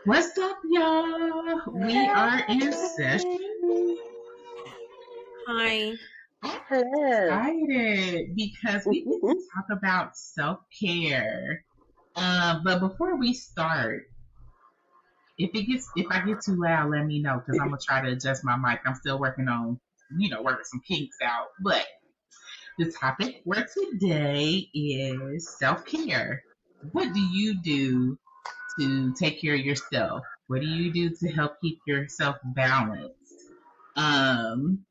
What's up, y'all? We are in session. Hi. I'm Hello. excited because we get to talk about self care. But before we start, if I get too loud, let me know because I'm gonna try to adjust my mic. I'm still working on, working some kinks out. But the topic for today is self care. What do you do to take care of yourself? What do you do to help keep yourself balanced? Um,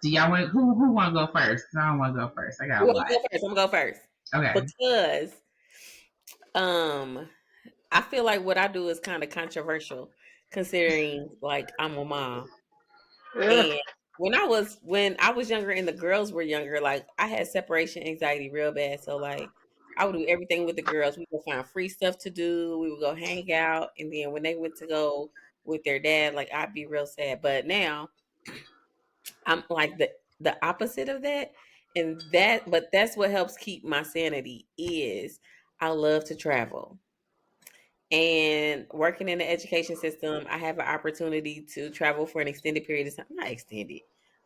do y'all want who want to go first? 'Cause I don't want to go first. I got You a want lot. to go first? I'm gonna go first Okay. because um I feel like what I do is kind of controversial, considering like I'm a mom. Ugh. And when I was younger and the girls were younger, like I had separation anxiety real bad. So like I would do everything with the girls. We would find free stuff to do. We would go hang out, and then when they went to go with their dad, like I'd be real sad. But now I'm like the opposite of that, and but that's what helps keep my sanity is I love to travel. And working in the education system, I have an opportunity to travel for an extended period of time. Not extended,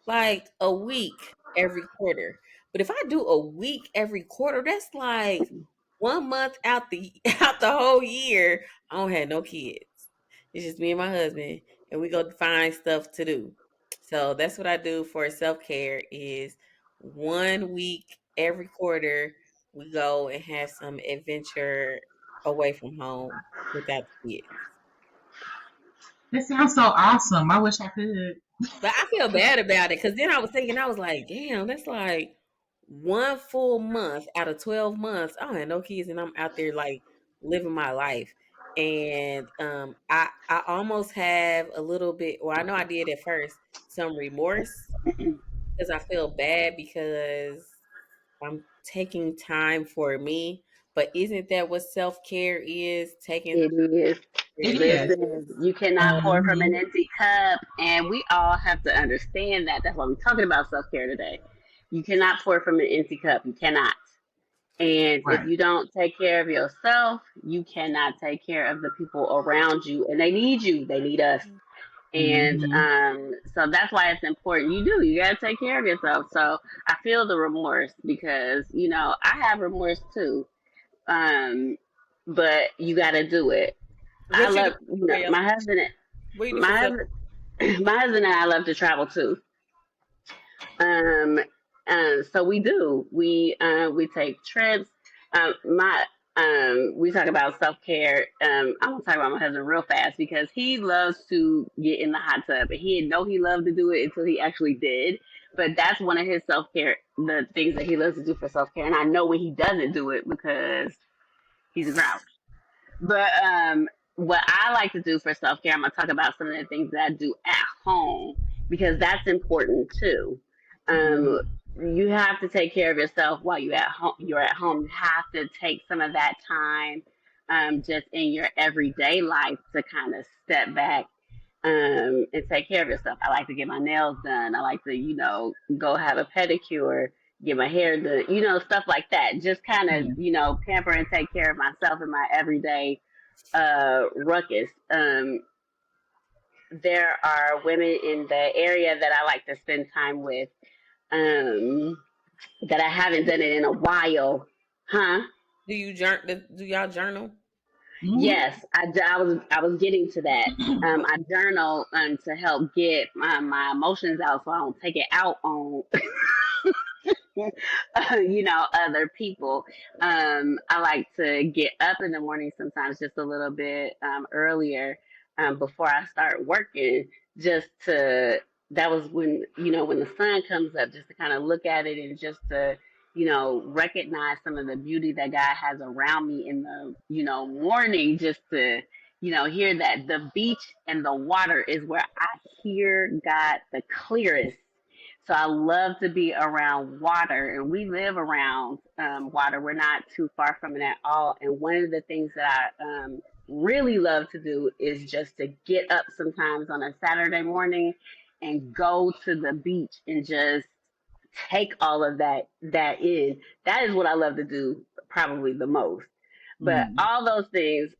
like a week every quarter. But if I do a week every quarter, that's like 1 month out the out the whole year. I don't have no kids. It's just me and my husband, and we go find stuff to do. So that's what I do for self care. Is 1 week every quarter we go and have some adventure away from home without the kids. That sounds so awesome. I wish I could. But I feel bad about it because then I was thinking, I was like, damn, that's like 1 full month out of 12 months. I don't have no kids and I'm out there like living my life. And I almost have a little bit, well, I know I did at first, some remorse because I feel bad because I'm taking time for me. But isn't that what self care is? Taking It is. It care of is. Listen, you cannot pour from an Um, empty cup, and we all have to understand that. That's why we're talking about self care today. You cannot pour from an empty cup. You cannot. And if right. you don't take care of yourself, you cannot take care of the people around you, and they need you. They need us. And Mm-hmm. so that's why it's important. You got to take care of yourself. So I feel the remorse because, I have remorse too. Um, but you got to do it. I what you do love, for yourself? my husband, What you do for my self? husband, my husband and I love to travel too. Um, so we do. We take trips. We talk about self care. I'm gonna talk about my husband real fast because he loves to get in the hot tub, and he didn't know he loved to do it until he actually did. But that's one of his self care, the things that he loves to do for self care. And I know when he doesn't do it because he's a grouch. But what I like to do for self care, I'm gonna talk about some of the things that I do at home because that's important too. Mm-hmm. Um, you have to take care of yourself while you at home. You're at home. You have to take some of that time, just in your everyday life to kind of step back, and take care of yourself. I like to get my nails done. I like to, go have a pedicure, get my hair done, stuff like that. Just kind of, Yeah. pamper and take care of myself in my everyday ruckus. There are women in the area that I like to spend time with, um, that I haven't done it in a while. Huh? Do you journal? Do y'all journal? Mm-hmm. Yes, I was getting to that. I journal, to help get my emotions out, so I don't take it out on other people. I like to get up in the morning sometimes just a little bit earlier, before I start working, just to that was when the sun comes up, just to kind of look at it and just to recognize some of the beauty that God has around me in the morning, just to hear that the beach and the water is where I hear God the clearest. So I love to be around water, and we live around water. We're not too far from it at all. And one of the things that I really love to do is just to get up sometimes on a Saturday morning and go to the beach and just take all of that in. That is what I love to do probably the most. But Mm-hmm. all those things,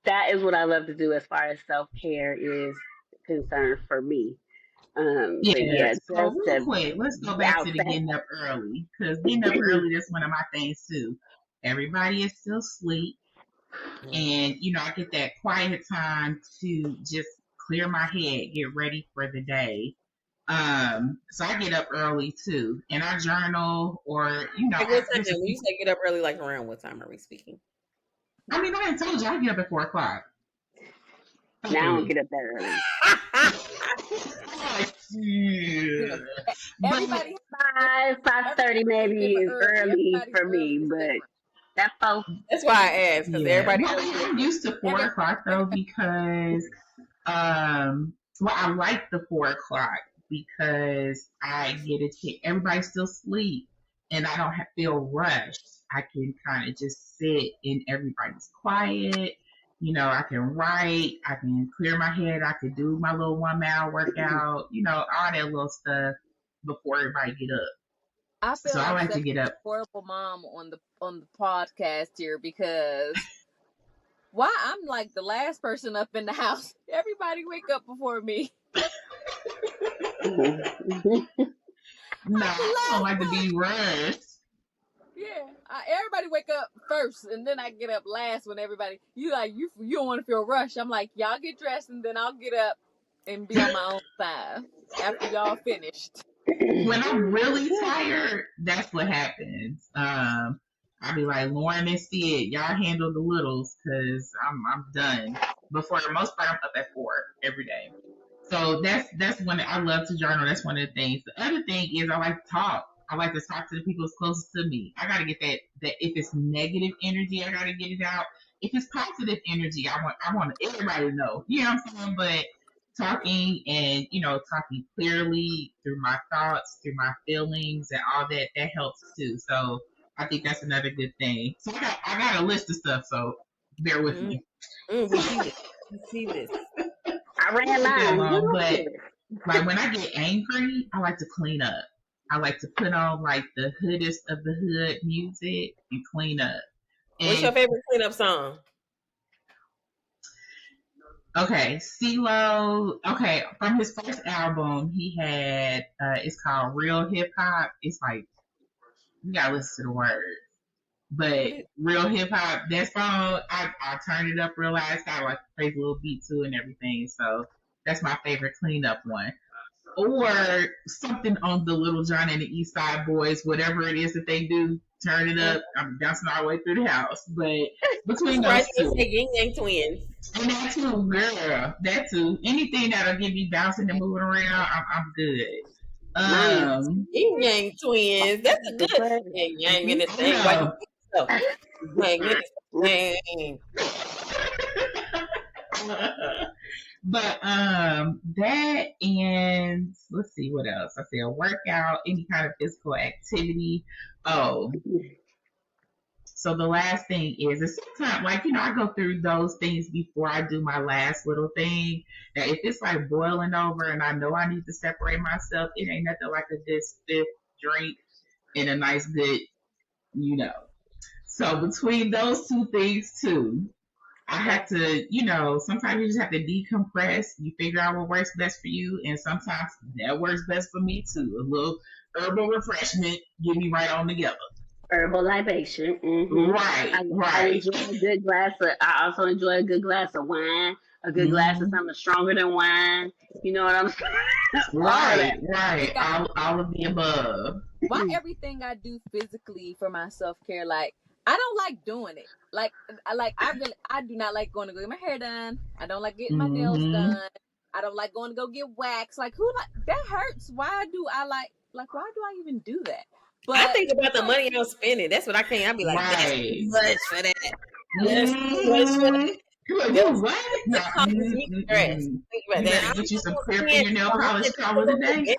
that is what I love to do as far as self care is concerned for me. But Yeah. yeah, So just real to quick, let's go be back to the outside. getting up early because getting up early is one of my things too. Everybody is still asleep, and I get that quiet time to just clear my head, get ready for the day. So I get up early too, and I journal, or Like what time? there's a When you few. say get up early, like around what time are we speaking? I mean, I told you I get up at 4 o'clock. Now I don't Thankfully. get up that early. Yeah. You know, But everybody, 5:30 everybody maybe get up is early. early Everybody's for early me, is but different. that four. That's why I asked because yeah, everybody well, else is I'm used to four Every, o'clock though everybody, because well, I like the 4 o'clock because I get a chance. Everybody's still asleep, and I don't feel rushed. I can kind of just sit, and everybody's quiet. I can write. I can clear my head. I can do my little 1 mile workout. All that little stuff before everybody get up. I So feel I like like such to get a up. horrible mom on the podcast here because why I'm like the last person up in the house. Everybody wake up before me. No, I'm the I don't last like to one. be rushed. Yeah, everybody wake up first, and then I get up last when everybody. You don't want to feel rushed. I'm like, y'all get dressed, and then I'll get up and be on my own time after y'all finished. When I'm really tired, that's what happens. I'll be like, Lauren and Sid, y'all handle the littles because I'm done. Before the most part, I'm up at 4 every day. So that's when I love to journal. That's one of the things. The other thing is I like to talk. I like to talk to the people closest to me. I gotta get that if it's negative energy, I gotta get it out. If it's positive energy, I want everybody to know. You know what I'm saying? But talking and talking clearly through my thoughts, through my feelings, and all that helps too. So I think that's another good thing. So I got a list of stuff. So bear with me. We see this. We see this. I ran That mine. long, but Good. like when I get angry, I like to clean up. I like to put on like the hoodest of the hood music and clean up. What's your And favorite cleanup song? okay, CeeLo. Okay, from his first album, he had it's called Real Hip Hop. It's like you gotta listen to the words. But Real Hip Hop, that song, I turned it up real loud. It's got like a crazy little beat to it and everything. So that's my favorite cleanup one. Or something on the Little John and the East Side Boys, whatever it is that they do, turn it up. I'm bouncing all the way through the house. But between those Surprised you two, didn't say Yin Yang Twins. and that too, girl, that too. Anything that'll give you bouncing and moving around, I'm good. Mine is Yin Yang Twins. That's a the good first. Yin Yang in the I same way. know. So, Yang in the same. But that, and let's see what else. I say a workout, any kind of physical activity. Oh, so the last thing is sometimes like I go through those things before I do my last little thing. That if it's like boiling over and I know I need to separate myself, it ain't nothing like a good stiff drink and a nice good. So between those two things too, I have to, sometimes you just have to decompress. You figure out what works best for you, and sometimes that works best for me too. A little herbal refreshment, get me right on together. Herbal libation. Right, I right. enjoy a good glass of. I also enjoy a good glass of wine. A good glass of Mhm. something stronger than wine. You know what I'm saying? All Right, that. right. Got All of the above. why everything I do physically for my self care, like I don't like doing it. I do not like going to go get my hair done. I don't like getting my nails Hmm. done. I don't like going to go get waxed. Like who like that hurts. Why do I like why do I even do that? I But think about the like money I'm spending. That's what I can't. I'll be like, that's too Right. much for that. That's too much for Hmm. that. Do what? No. That causes me stress. Think about You that. better I'm get you not some gonna clear spend fingernail polish cover $100 today.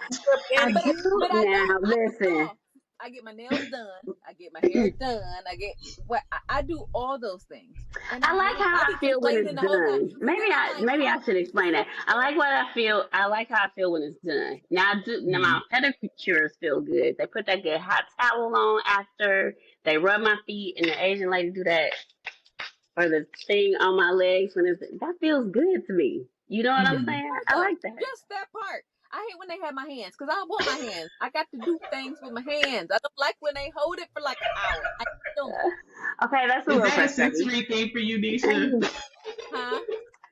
I but do I now. don't. I do Listen, both. I get my nails done. I get my hair done. I get what I do all those things. And I I'm like like, how I I be feel when complaining it's the whole time. done. So then I'm like, Maybe I how should explain that. I like what I feel. I like how I feel when it's done. Now now my pedicures feel good. They put that good hot towel on after they rub my feet, and the Asian lady do that or the thing on my legs when that feels good to me. You know what I'm Mm. saying? I like that. Just that part. I hate when they have my hands because I want my hands. I got to do things with my hands. I don't like when they hold it for like an hour. I don't. Okay, that's a Is little that a frustrating. sensory thing for you, Nisha? Huh?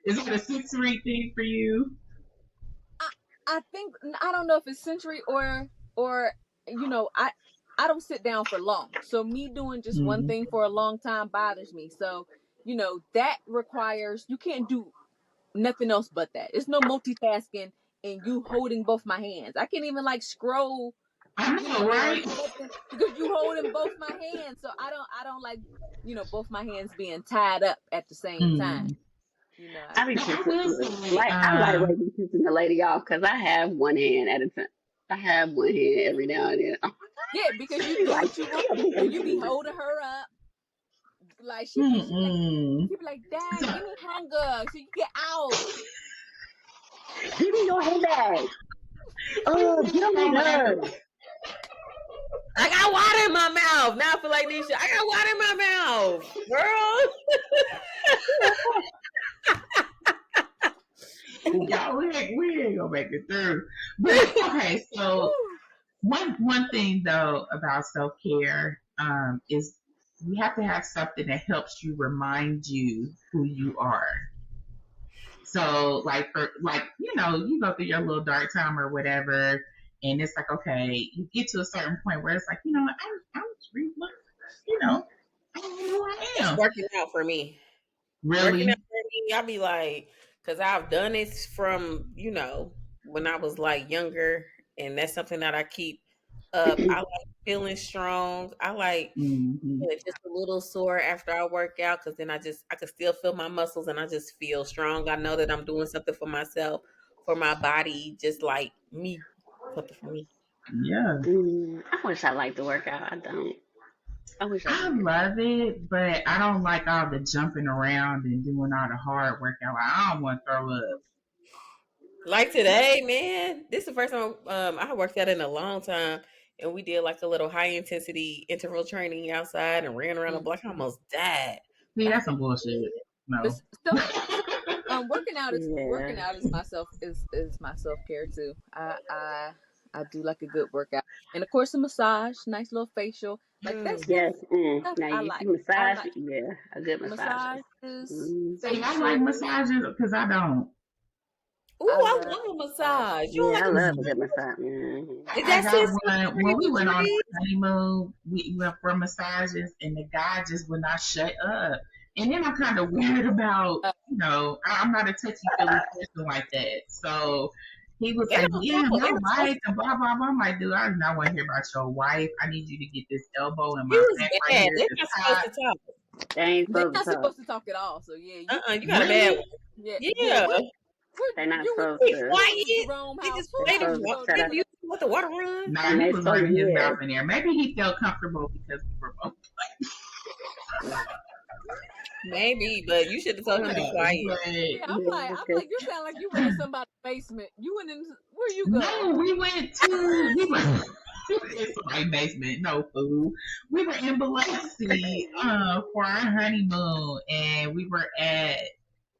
Is it a sensory thing for you? I think I don't know if it's sensory or you know I don't sit down for long. So me doing just one Mm. thing for a long time bothers me. So that requires you can't do nothing else but that. It's no multitasking and you holding both my hands. I can't even like scroll, I know, or right? something because you holding both my hands. So I don't like both my hands being tied up at the same time. Mm. I be Now, I pissing, will say, I lightweight be pissing the lady off because I have one hand at a time. I have one hand every now and then. Yeah, because you She do like, what you want and you be holding her up. Like she mm-mm. be like, Dad, give me hunger so you get out. give me your handbag. Oh, get on my nerves. I got water in my mouth. Now I feel like Nisha. I got water in my mouth, girl. Y'all, we ain't gonna make it through. But okay, so one thing though about self-care is you have to have something that helps you remind you who you are. So like you go through your little dark time or whatever, and it's like okay, you get to a certain point where it's like I'm really I don't know who I It's am. working out for me. Really? Working out for me, I'll be like, because I've done it from, when I was like younger, and that's something that I keep up. I like feeling strong. I like Mm-hmm. just a little sore after I work out because then I can still feel my muscles and I just feel strong. I know that I'm doing something for myself, for my body, just like me. Something for me. Yeah. I wish I liked to work out. I don't. I wish I I did. love it, but I don't like all the jumping around and doing all the hard workout. I don't want to throw up. Like today, man, this is the first time I worked out in a long time, and we did like a little high intensity interval training outside and ran around the block. I almost died. See, that's some bullshit. But No. working out is Yeah. my self care too. I do like a good workout, and of course a massage, nice little facial, like that Yes. stuff Now I you like. can massage. I like Yeah, a good massage. massages, See, I like facials. massages because I don't. Ooh, I I love love a massage. You don't Yeah, like I a love a massage? good massage. Mm-hmm. Is I that got sensory one for when we you, went on Bree? our honeymoon. We went for massages, and the guy just would not shut up. And then I'm kind of weird about, I'm not a touchy feely person like that. So he was They like, don't "Yeah, talk. They my don't talk. wife," and blah blah blah. I'm like, "Dude, I do not want to hear about your wife. I need you to get this elbow in my Use back right bad. here They're at the not supposed top." to talk. They ain't They're supposed not to talk. supposed to talk at all. So yeah, You got a bad Really? one. yeah. Yeah. They're not You would supposed Be to. quiet. Jerome They house. just Who play Supposed the to water. shut They up. use let the water run. Nah, And he they was supposed running to his yeah. mouth in there. Maybe he felt comfortable because we were both. Maybe, but you should have told him to be quiet. Yeah, I'm like, because you sound like you went in somebody's basement. You went in, where you go? No, we went in somebody's basement. No food. We were in Biloxi for our honeymoon, and we were at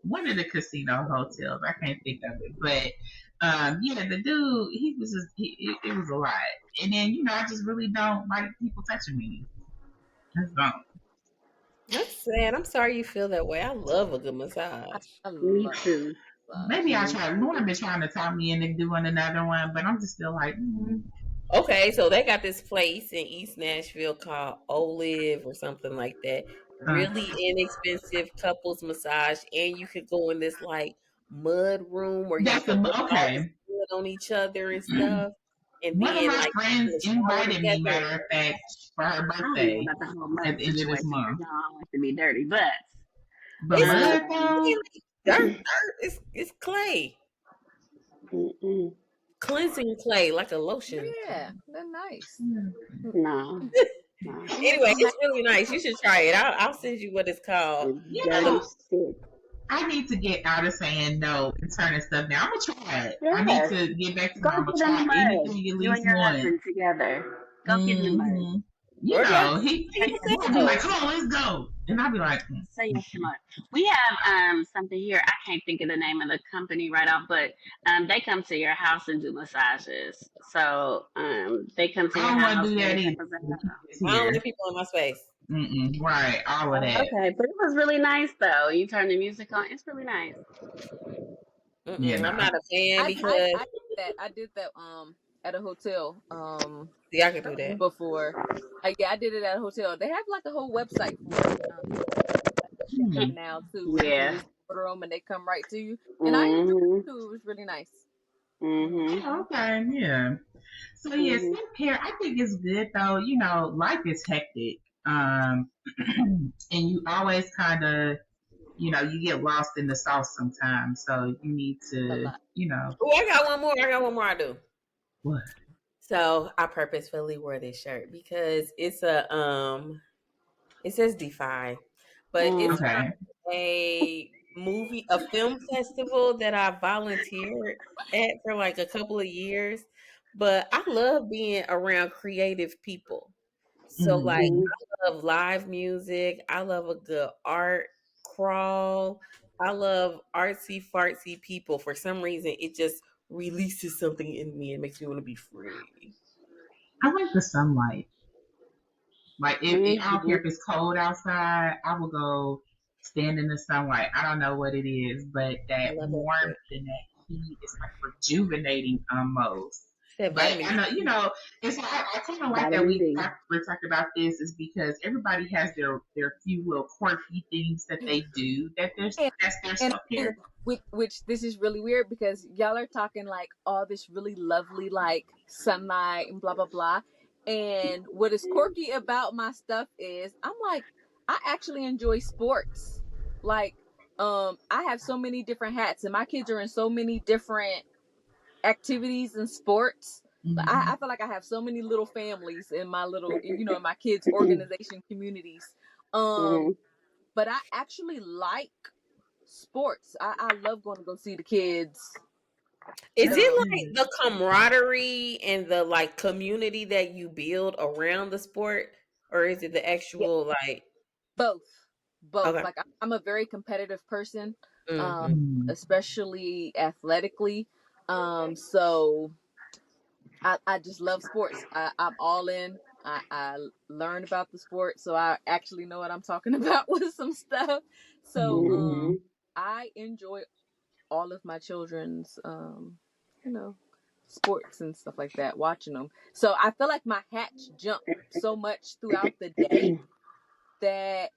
one of the casino hotels. I can't think of it, but the dude, he was just it was a lot. And then I just really don't like people touching me. I just don't. That's sad. I'm sorry you feel that way. I love a good massage. I me love too. Maybe I tried. Lauren been trying to talk me into doing another one, but I'm just still like. Okay, so they got this place in East Nashville called Olive or something like that. Really inexpensive couples massage, and you could go in this like mud room where y'all That's can rub all this okay. mud on each other and stuff, and One of then my like in friends the shower invited me, together. matter of fact, for her I don't know birthday about the whole at mud the end of this situation. month. Y'all don't like to be dirty, but But It's mud not though, dirt. It's clay, cleansing clay like a lotion. Yeah, they're nice. no. Anyway, it's really nice. You should try it. I'll send you what it's called. Dirty shit. I need to get out of saying no and turning stuff down. I'm gonna try it. I Yes. need to get back to Go I'm gonna get in the try mud. anything at You and least your once. husband together. Go get in the mud. You Or know, y'all he take will it be like, out. "Come on, let's go." And I'll be like, Say yes more. We have something here. I can't think of the name of the company right off, but they come to your house and do massages. So they come to I your don't want to house do and that they either. represent. It's I don't here. let people in my space. Right, all of that. Okay, but it was really nice though. You turn the music on. It's really nice. You I'm know. not a fan because I did that at a hotel see, I can do that. before. Yeah, I did it at a hotel. They have like a whole website for it Hmm. now too, where you can Yeah. just order them and they come right to you. And I enjoyed Mhm. it too. It was really nice. Mhm. Okay, yeah. So yeah, Mhm. self care. I think it's good though. You know, life is hectic, um, and you always kind of, you know, you get lost in the sauce sometimes. So you need A to, lot. you know, Oh, I got one more. I do. what? So I purposefully wore this shirt because it's a it says Defy, but it's Mm. Okay. a film festival that I volunteered at for like a couple of years. But I love being around creative people. So like Mm-hmm. Mhm. I love live music. I love a good art crawl. I love artsy fartsy people. For some reason, it just releases something in me and makes me want to be free. I like the sunlight. Like if I don't care Mhm. if it's cold outside, I will go stand in the sunlight. I don't know what it is, but I that love that warmth shit. and that heat is like rejuvenating almost. It's that But vitamin I know, you D. know, it's I kind of like that Vitamin D. we're talking about this is because everybody has their few little quirky things that they do And that's their and self and care. which this is really weird because y'all are talking like all this really lovely like sunlight and blah blah blah. And what is quirky about my stuff is I'm like I actually enjoy sports. Like I have so many different hats and my kids are in so many different activities and sports. Mm-hmm. I feel like I have so many little families in my little in my kids organization communities. Um Mhm. but I actually like sports. I love going to go see the kids. Is That's it Um, like good. the camaraderie and the like community that you build around the sport, or is it the yeah, actual like? both, both. Okay. Like I'm a very competitive person, Hmm. Mm. especially athletically. So I just love sports. I'm all in. I learned about the sport, so I actually know what I'm talking about with some stuff. So Mm-hmm. Mhm. I enjoy all of my children's you know sports and stuff like that, watching them. So I feel like my hats jump so much throughout the day that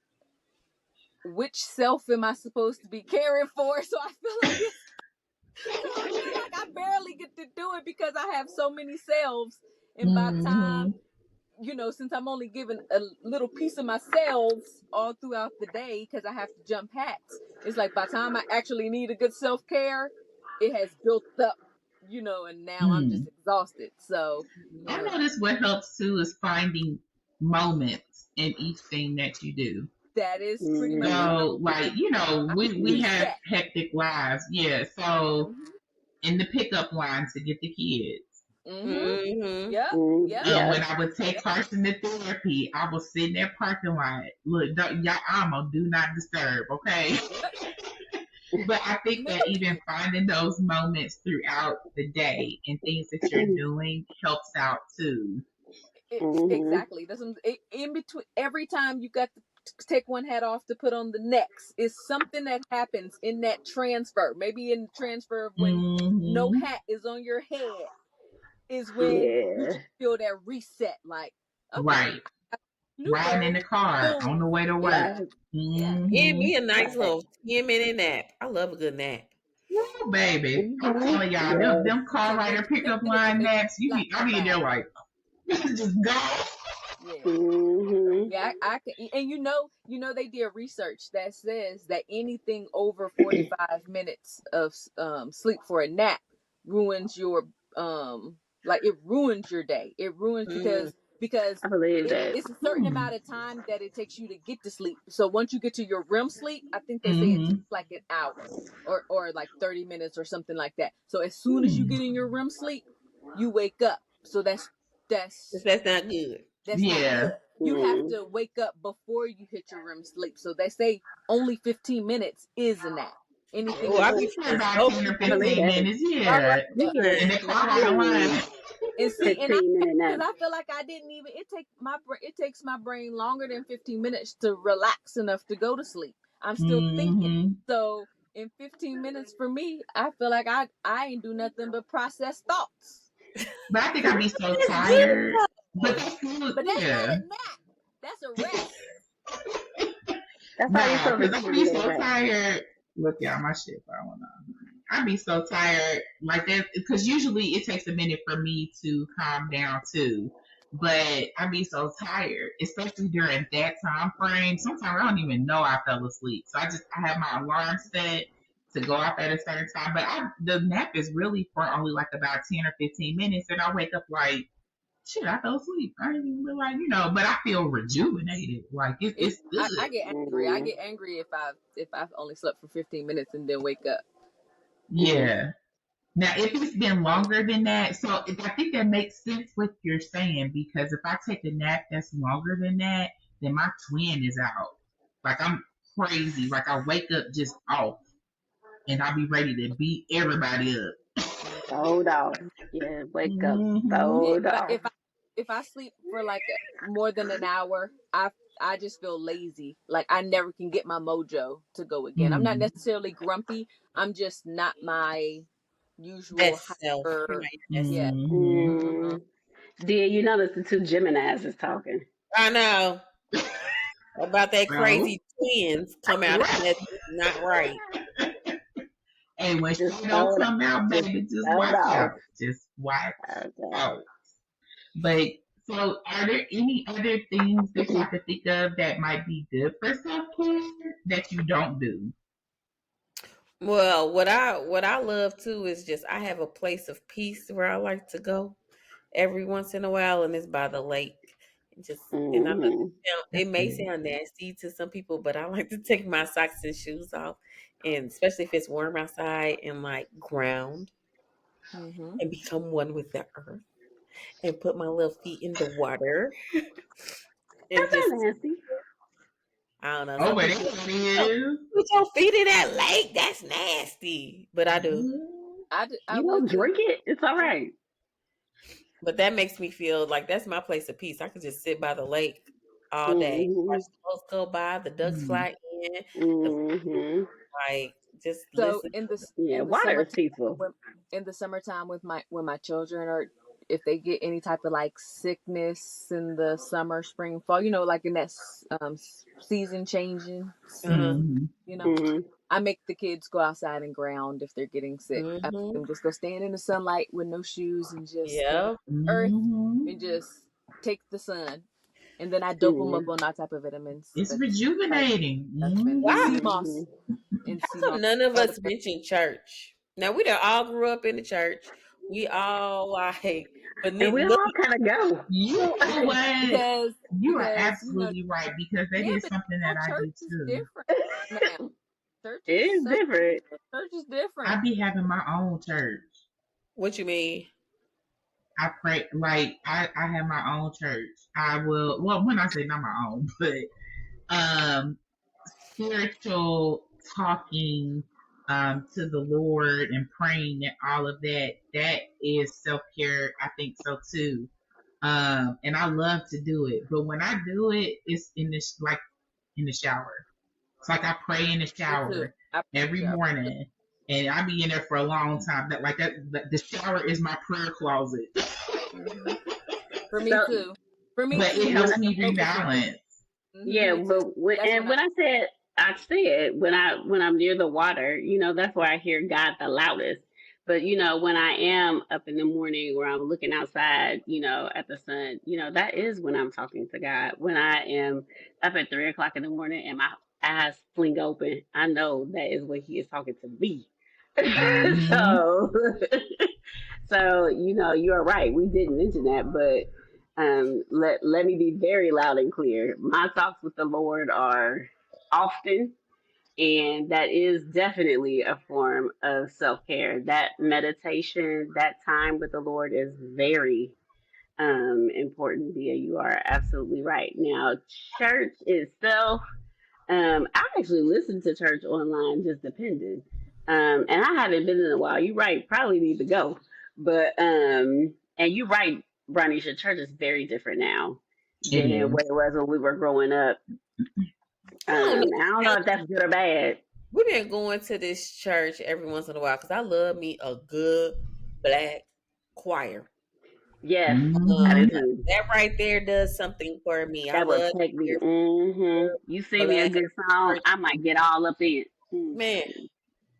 which self am I supposed to be caring for? So I feel like I barely get to do it because I have so many selves. And by the time, Mm-hmm. since I'm only given a little piece of myself all throughout the day because I have to jump hats, it's like by the time I actually need a good self care, it has built up, and now I'm just Mm. exhausted. So, I um, notice what helps too is finding moments in each thing that you do. that is pretty much what Mhm. I'm So, doing. like, you know, I we have reset. hectic lives. Yeah. So, Hmm. in the pickup line to get the kids. Hmm. Hmm. Yep. Mhm. Yep. Yeah. When I would take Yep. Carson to therapy, I would sit in that parking lot. Look, y'all, I'm on do not disturb, okay? Yep. But I think Man, that even finding those moments throughout the day and things that you're doing helps out too. Mhm. exactly. In between. Every time you got to take one hat off to put on the next, is something that happens in that transfer. Maybe in the transfer of when no Mm-hmm. hat is on your head is when you just Yeah. feel that reset. Like, okay, Right. new Riding in goal. the car on Boom. the way to work. Yeah. Right. Yeah. Give Mm-hmm. me a nice Right. little 10-minute nap. I love a good nap. Woo, baby. I'm Mhm. telling y'all, Yes. them car Ten rider minutes. Ten pickup minutes line is naps, fly I be in by. there like, just go. Yeah. Mhm. Yeah, I can, and they did research that says that anything over 45 minutes of sleep for a nap ruins your like it ruins your day. It ruins Mm. because I believe that. it's a certain Hmm. amount of time that it takes you to get to sleep. So once you get to your REM sleep, I think they say it Mm-hmm. takes like an hour or like 30 minutes or something like that. So as soon as you Hmm. get in your REM sleep, you wake up. So that's That's not good. That's not Yeah. good. You have Mm. to wake up before you hit your REM sleep. So they say only 15 minutes is a nap. Anything Oh, I Only be more, for feeling about so 10 or I believe 15 that. minutes, I yeah. like that. And they call that a Really lunch. And see, and I 15-minute because nap. I feel like I didn't even. It takes my brain longer than 15 minutes to relax enough to go to sleep. I'm still thinking. Mm-hmm. So in 15 minutes for me, I feel like I ain't do nothing but process thoughts. But I think I'd be so that's good tired. But though. that's good, But that's not yeah. a nap. That's a rest. That's how you're Nah, supposed to because do I'd when you be go to so bed. tired. Look, y'all, my shit going on. I'd be so tired like that because usually it takes a minute for me to calm down too. But I'd be so tired, especially during that time frame. Sometimes I don't even know I fell asleep. So I have my alarm set to go off at a certain time. But the nap is really for only like about 10 or 15 minutes. And I wake up like, shit, I fell asleep. I didn't even realize, but I feel rejuvenated. Like it's I good. get angry. I get angry if I've only slept for 15 minutes and then wake up. Yeah. Now, if it's been longer than that, so I think that makes sense what you're saying because if I take a nap that's longer than that, then my twin is out. Like I'm crazy. Like I wake up just off and I'll be ready to beat everybody up. Sold off. Yeah, wake up. Mm-hmm. Yeah, Sold but off. if I sleep for like more than an hour, I just feel lazy. Like I never can get my mojo to go again. I'm not Mm-hmm. necessarily grumpy. I'm just not my usual That's self. You're hyper. not your best Yeah. self. Mm-hmm. Uh-uh. Mm. Dear, you notice the two Geminis is talking. I know about that So, crazy twins come out and right. that's not right. And when Just she don't sold come out, just baby, just sold watch off. out. Just watch Okay. out. But so, are there any other things that you can think of that might be good for self care that you don't do? Well, what I love too is just I have a place of peace where I like to go every once in a while, and it's by the lake. And I know Mm-hmm. it That's may good. sound nasty to some people, but I like to take my socks and shoes off, and especially if it's warm outside, and like ground Mm-hmm. and become one with the earth, and put my little feet in the water, and That's just not nasty. I don't know. Oh, Some but people it "Oh, is. put your feet in that lake. That's nasty, but I do. I You would don't too. drink it, it's all right. But that makes me feel like that's my place of peace. I could just sit by the lake all day, watch Mm-hmm. the boats go by, the ducks Mm-hmm. fly in, the Mm-hmm. like just So listen. Yeah, in the water is summertime, peaceful. when in the summertime with my children, or if they get any type of like sickness in the summer, spring, fall, like in that season changing Uh-huh. season, Mm-hmm. you know, Mm-hmm. I make the kids go outside and ground if they're getting sick. I make Mm-hmm. them just go stand in the sunlight with no shoes and just stand on Yep. the earth Mm-hmm. and just take the sun. And then I dope them Mm-hmm. up on all type of vitamins. It's That's rejuvenating. Wow. sea Mm-hmm. moss and sea How moss. come none of All the us mentioned church? Now we done all grew up in the church. We all like, but And we look, all kind of go. You know what? because You are because absolutely right because that yeah, is but something that I church do is too. different now. Church It is is different. church is different. I be having my own church. what you mean? I pray like I have my own church. I will when I say not my own, but um spiritual talking to the Lord and praying and all of that, that is self care. I think so too. And I love to do it. But when I do it, it's in the shower. It's like I pray in the Me too. shower I every yeah. morning. And I be in there for a long time. The shower is my prayer closet. hmm For me So, too. For me But too. it when helps Because me I focus on. rebalance. yeah, Me too. but when That's and when I. when I said when I'm near the water, that's where I hear God the loudest. But when I am up in the morning where I'm looking outside, at the sun, that is when I'm talking to God. When I am up at 3 o'clock in the morning and my eyes fling open, I know that is when He is talking to me. Mm-hmm. so so you are right. We didn't mention that, but let me be very loud and clear. My talks with the Lord are often, and that is definitely a form of self care. That meditation, that time with the Lord is very important, Dia. You are absolutely right. Now, church itself, I actually listen to church online, just depending. And I haven't been in a while. You're right, probably need to go. But and you're right, Bronisha, church is very different now It than what is. it was when we were growing up. I don't I don't know. know if that's good or bad. We've been going to this church every once in a while because I love me a good black choir. Yes, I Um, do Hmm. too. that right there does something for me. I That would love to take me. hear You good sing me a black good song, church. I might get all up in. Man,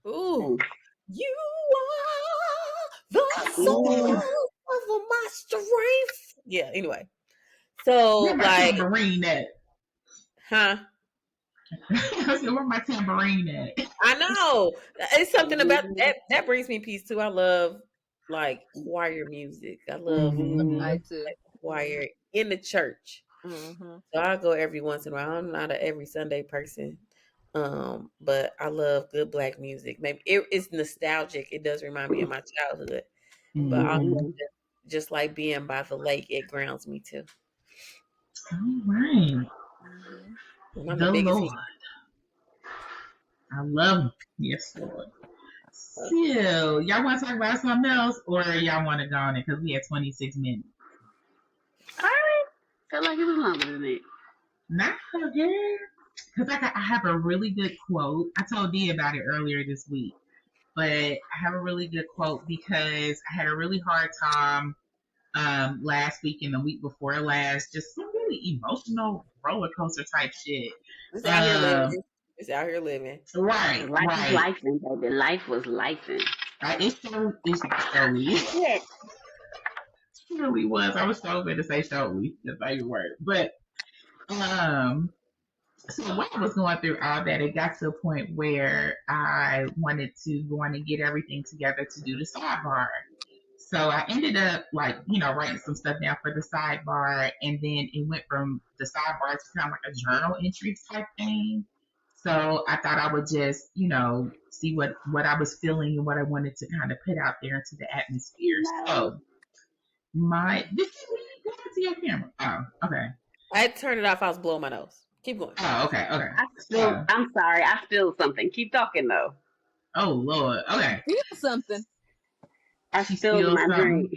ooh, Mm, you are the mm. source of my strength. Yeah. Anyway, so Where my like, tambourine at? huh? I said, where my tambourine at? I know it's something about Mhm, that that brings me peace too. I love like choir music. I love Hmm. I mhm. too. choir in the church. Mm-hmm. So I go every once in a while. I'm not a every Sunday person. But I love good black music. Maybe it's nostalgic. It does remind me of my childhood. But also Hmm. Mhm. just like being by the lake, it grounds me too. All right. Mm-hmm. And I'm the The biggest Lord. heat. I I love, yes, Lord. So, y'all want to talk about something else, or y'all want to go on it because we had 26 minutes? All right. Felt like it was longer than it. Not so good. Because I have a really good quote. I told Dee about it earlier this week, but I have a really good quote because I had a really hard time last week and the week before last, just some really emotional roller coaster type shit. It's out here Um, living. It's out here living. right, Life was right. life, baby. Life was life. It really was. I was so good to say showy, the favorite word. But um so when I was going through all that, it got to a point where I wanted to go on and get everything together to do the sidebar. So I ended up writing some stuff down for the sidebar, and then it went from the sidebar to kind of like a journal entries type thing. So I thought I would just, see what I was feeling and what I wanted to kind of put out there into the atmosphere. No. So this is me. Go to your camera. Oh, okay. I had to turn it off. I was blowing my nose. Keep going. Oh, okay, okay. Still, So, I'm sorry. I spilled something. Keep talking though. oh Lord, okay. Feel something. I She spilled spilled my drink.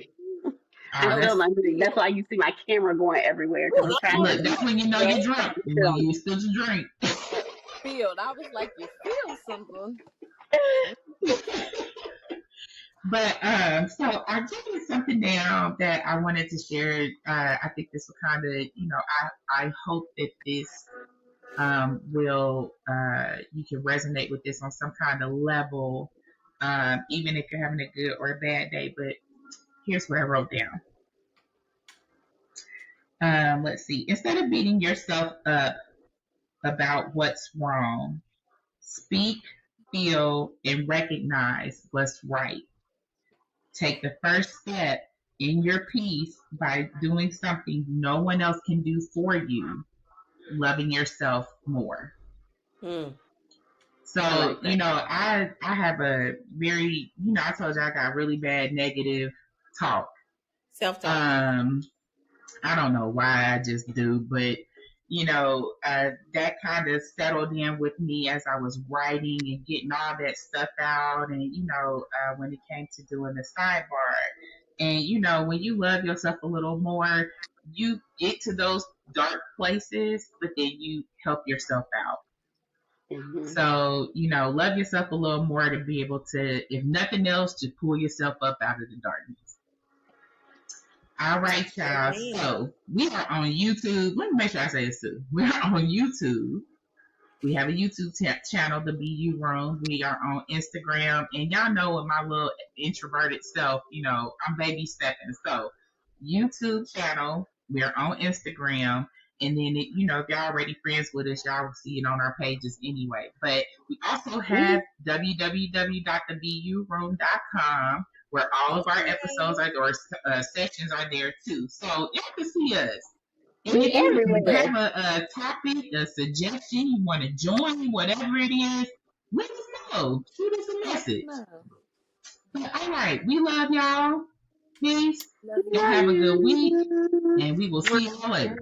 something. I Oh, spilled that's my drink. That's why you see my camera going everywhere because I'm trying look. to That's when you know you're drunk. When you spilled your drink. Feel. I was like, you feel something. But so I jotted something down that I wanted to share. I think this will kind of, I hope that this will you can resonate with this on some kind of level, even if you're having a good or a bad day. But here's what I wrote down. Let's see. Instead of beating yourself up about what's wrong, speak, feel, and recognize what's right. Take the first step in your peace by doing something no one else can do for you, loving yourself more. Mm. So, I like that. I have a very, I told you I got really bad negative talk. Self-talk. I don't know why I just do, but that kind of settled in with me as I was writing and getting all that stuff out, and when it came to doing the sidebar, and when you love yourself a little more, you get to those dark places, but then you help yourself out. Mhm. So, love yourself a little more to be able to, if nothing else, to pull yourself up out of the darkness. All right, y'all. Amen. So we are on YouTube. Let me make sure I say this too. We are on YouTube. We have a YouTube channel, The BU Room. We are on Instagram. And y'all know with my little introverted self, I'm baby stepping. So YouTube channel, we're on Instagram. And then, if y'all already friends with us, y'all will see it on our pages anyway. But we also have www.theburoom.com, where all of our episodes or sessions are there too. So y'all can see us. And We if you everywhere. have a topic, a suggestion, you want to join, whatever it is, let us know. Shoot us a message. No. But all right, we love y'all. Peace. Love And have a good week. you. And we will see you later.